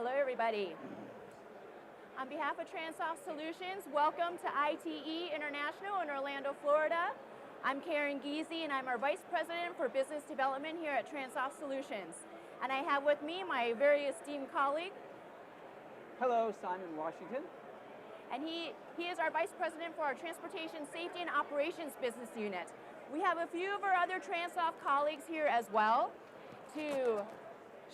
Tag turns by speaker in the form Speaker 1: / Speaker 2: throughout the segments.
Speaker 1: Hello, everybody. On behalf of TransSoft Solutions, welcome to ITE International in Orlando, Florida. I'm Karen Giese, and I'm our Vice President for Business Development here at TransSoft Solutions. And I have with me my very esteemed colleague.
Speaker 2: Hello, Simon Washington.
Speaker 1: And he is our Vice President for our Transportation Safety and Operations Business Unit. We have a few of our other TransSoft colleagues here as well to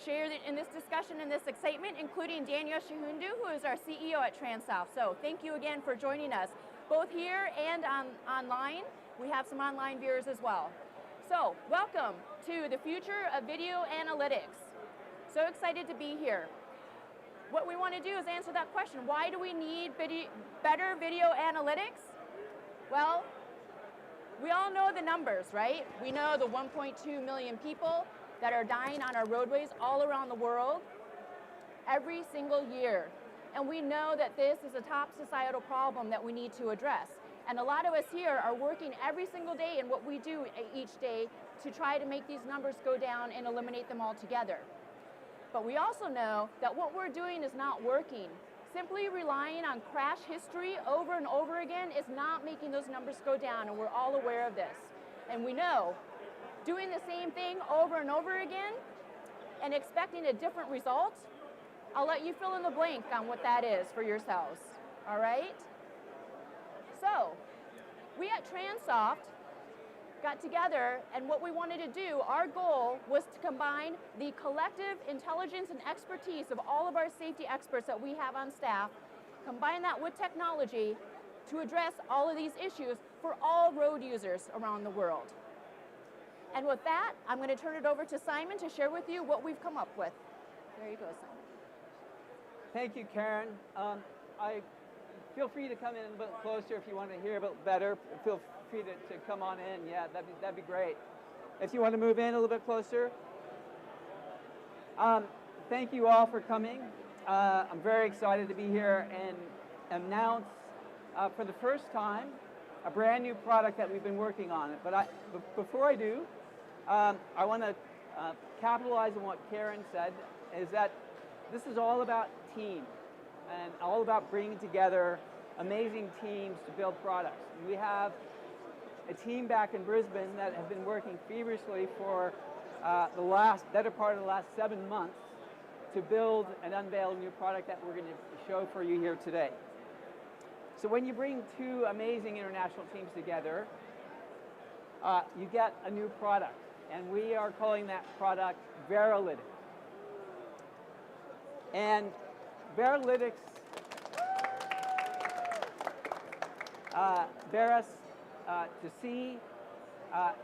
Speaker 1: share in this discussion and this excitement, including Daniel Shahundu, who is our CEO at TransSoft. So thank you again for joining us, both here and online. We have some online viewers as well. So welcome to the future of video analytics. So excited to be here. What we want to do is answer that question. Why do we need better video analytics? Well, we all know the numbers, right? We know the 1.2 million people that are dying on our roadways all around the world every single year. And we know that this is a top societal problem that we need to address. And a lot of us here are working every single day in what we do each day to try to make these numbers go down and eliminate them altogether. But we also know that what we're doing is not working. Simply relying on crash history over and over again is not making those numbers go down, and we're all aware of this. And we know doing the same thing over and over again and expecting a different result, I'll let you fill in the blank on what that is for yourselves, all right? So, we at TransSoft got together, and what we wanted to do, our goal was to combine the collective intelligence and expertise of all of our safety experts that we have on staff, combine that with technology to address all of these issues for all road users around the world. And with that, I'm going to turn it over to Simon to share with you what we've come up with. There you go, Simon.
Speaker 2: Thank you, Karen. Feel free to come in a bit closer if you want to hear a bit better. Feel free to come on in. Yeah, that'd be great. If you want to move in a little bit closer. Thank you all for coming. I'm very excited to be here and announce for the first time a brand new product that we've been working on. But before I do, I want to capitalize on what Karen said, is that this is all about team and all about bringing together amazing teams to build products. We have a team back in Brisbane that have been working feverishly for the better part of the last 7 months to build and unveil a new product that we're going to show for you here today. So when you bring two amazing international teams together, you get a new product, and we are calling that product VERALYTIX. And VERALYTIX, veras, to see,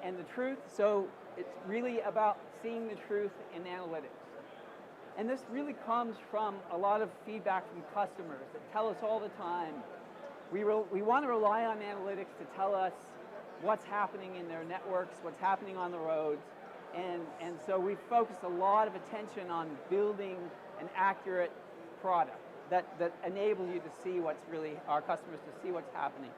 Speaker 2: and the truth. So it's really about seeing the truth in analytics. And this really comes from a lot of feedback from customers that tell us all the time, we want to rely on analytics to tell us what's happening in their networks, what's happening on the roads. And so we focus a lot of attention on building an accurate product that enables you to see what's really, our customers to see what's happening.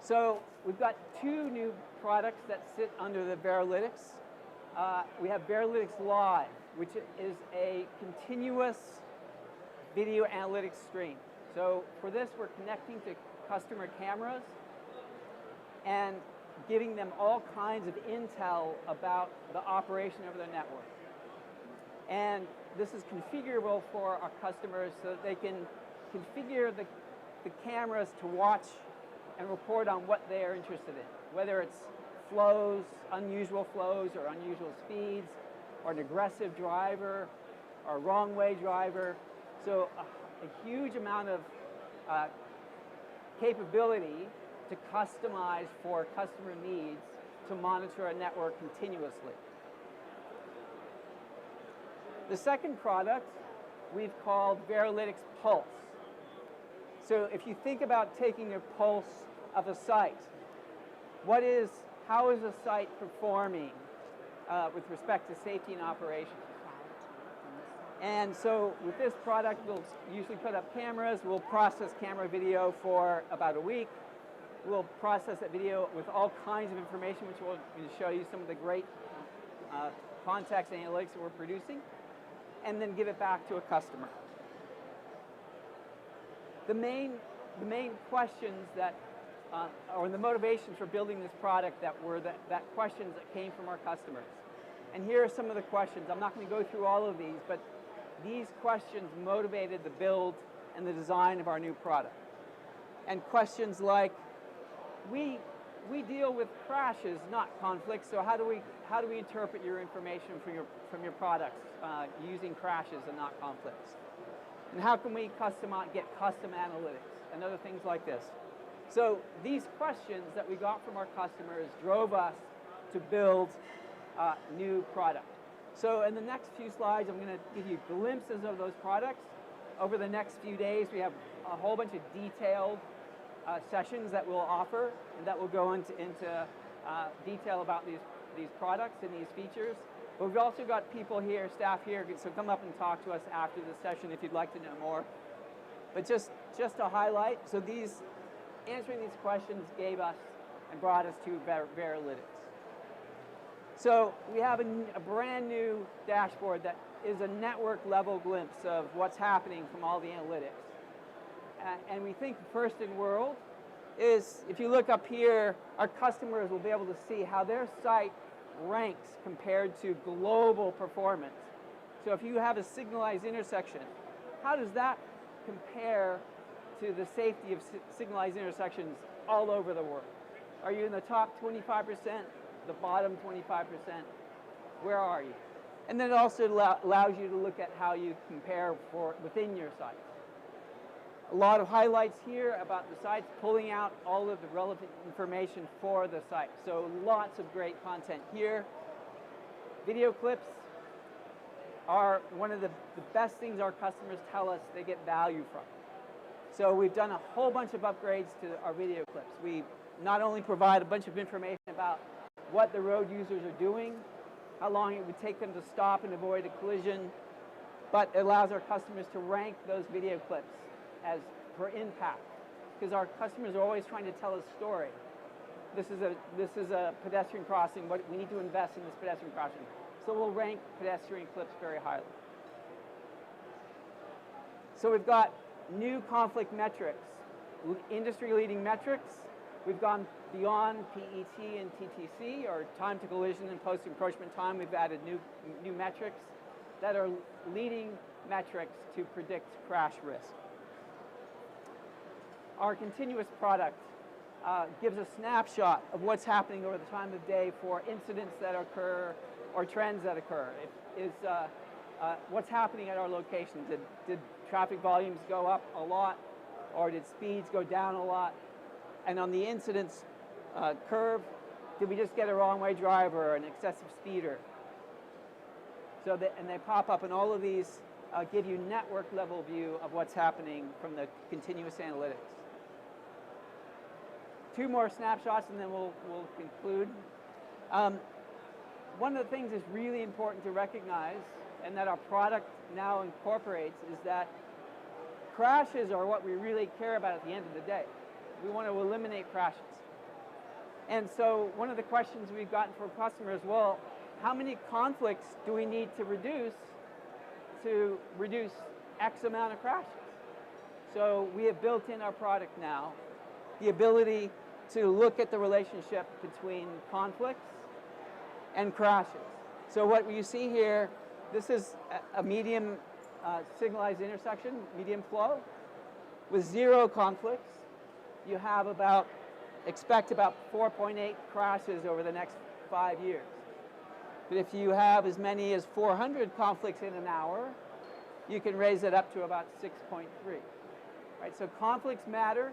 Speaker 2: So we've got two new products that sit under the VERALYTIX. We have VERALYTIX Live, which is a continuous video analytics stream. So for this, we're connecting to customer cameras and giving them all kinds of intel about the operation of their network. And this is configurable for our customers so that they can configure the cameras to watch and report on what they are interested in, whether it's flows, unusual flows or unusual speeds, or an aggressive driver, or a wrong way driver. So a huge amount of capability to customize for customer needs to monitor a network continuously. The second product we've called VERALYTIX Pulse. So if you think about taking a pulse of a site, how is a site performing with respect to safety and operations? And so with this product, we'll usually put up cameras. We'll process camera video for about a week. We'll process that video with all kinds of information, which we'll show you some of the great context analytics that we're producing. and then give it back to a customer. The main questions that, or the motivations for building this product that were that questions that came from our customers. And here are some of the questions. I'm not going to go through all of these, but these questions motivated the build and the design of our new product. And questions like, we deal with crashes, not conflicts, so how do we interpret your information from your products using crashes and not conflicts? And how can we get custom analytics and other things like this? So these questions that we got from our customers drove us to build a new product. So in the next few slides, I'm going to give you glimpses of those products. Over the next few days, we have a whole bunch of detailed sessions that we'll offer and that will go into detail about these products and these features. But we've also got people here, staff here, so come up and talk to us after the session if you'd like to know more. But just to highlight, so answering these questions gave us and brought us to VERALYTIX. So we have a brand new dashboard that is a network level glimpse of what's happening from all the analytics. And we think first in world is, if you look up here, our customers will be able to see how their site ranks compared to global performance. So if you have a signalized intersection, how does that compare to the safety of signalized intersections all over the world? Are you in the top 25%, the bottom 25%? Where are you? And then it also allows you to look at how you compare within your site. A lot of highlights here about the sites, pulling out all of the relevant information for the site. So lots of great content here. Video clips are one of the best things our customers tell us they get value from. So we've done a whole bunch of upgrades to our video clips. We not only provide a bunch of information about what the road users are doing, how long it would take them to stop and avoid a collision, but it allows our customers to rank those video clips as for impact, because our customers are always trying to tell a story. This is a pedestrian crossing, but we need to invest in this pedestrian crossing. So we'll rank pedestrian clips very highly. So we've got new conflict metrics, industry-leading metrics. We've gone beyond PET and TTC, or time to collision and post-encroachment time. We've added new metrics that are leading metrics to predict crash risk. Our continuous product gives a snapshot of what's happening over the time of day for incidents that occur or trends that occur. What's happening at our locations? Did traffic volumes go up a lot, or did speeds go down a lot? And on the incidents curve, did we just get a wrong-way driver or an excessive speeder? And they pop up, and all of these give you network-level view of what's happening from the continuous analytics. Two more snapshots, and then we'll conclude. One of the things that's really important to recognize, and that our product now incorporates, is that crashes are what we really care about at the end of the day. We want to eliminate crashes. And so one of the questions we've gotten from customers, well, how many conflicts do we need to reduce X amount of crashes? So we have built in our product now the ability to look at the relationship between conflicts and crashes. So what you see here, this is a medium signalized intersection, medium flow, with 0 conflicts. You have expect about 4.8 crashes over the next 5 years. But if you have as many as 400 conflicts in an hour, you can raise it up to about 6.3. Right? So conflicts matter,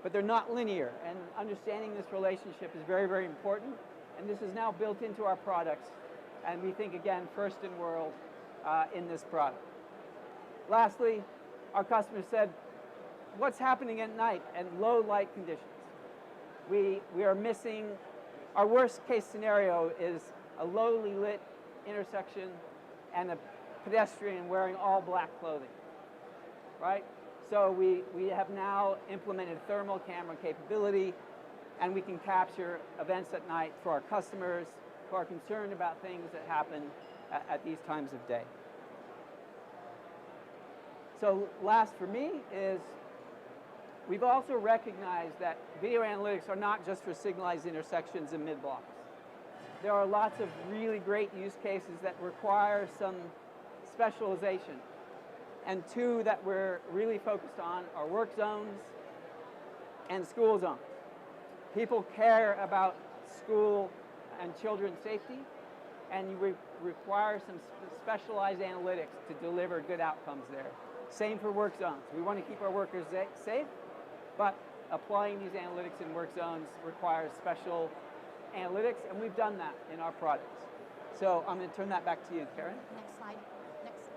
Speaker 2: but they're not linear. And understanding this relationship is very, very important. And this is now built into our products. And we think, again, first in world in this product. Lastly, our customers said, what's happening at night and low light conditions? We are missing, our worst case scenario is a lowly lit intersection and a pedestrian wearing all black clothing, right? So we have now implemented thermal camera capability, and we can capture events at night for our customers who are concerned about things that happen at these times of day. So last for me is we've also recognized that video analytics are not just for signalized intersections and mid-blocks. There are lots of really great use cases that require some specialization. And two that we're really focused on are work zones and school zones. People care about school and children's safety, and you require some specialized analytics to deliver good outcomes there. Same for work zones. We want to keep our workers safe, but applying these analytics in work zones requires special analytics, and we've done that in our products. So I'm going to turn that back to you, Karen.
Speaker 1: Next slide. Next.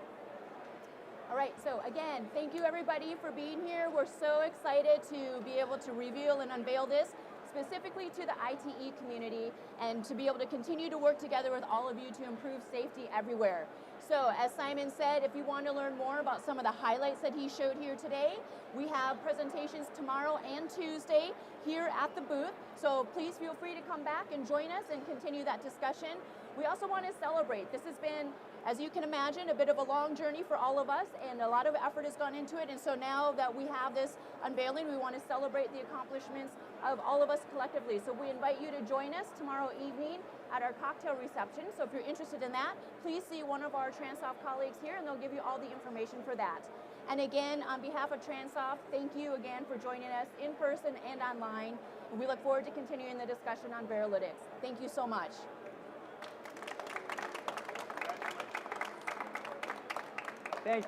Speaker 1: All right, so again, thank you everybody for being here. We're so excited to be able to reveal and unveil this specifically to the ITE community and to be able to continue to work together with all of you to improve safety everywhere. So as Simon said, if you want to learn more about some of the highlights that he showed here today, we have presentations tomorrow and Tuesday here at the booth. So please feel free to come back and join us and continue that discussion. We also want to celebrate. This has been, as you can imagine, a bit of a long journey for all of us, and a lot of effort has gone into it. And so now that we have this unveiling, we want to celebrate the accomplishments of all of us collectively. So we invite you to join us tomorrow evening at our cocktail reception. So if you're interested in that, please see one of our Transoft colleagues here, and they'll give you all the information for that. And again, on behalf of Transoft, thank you again for joining us in person and online. And we look forward to continuing the discussion on VERALYTIX. Thank you so much.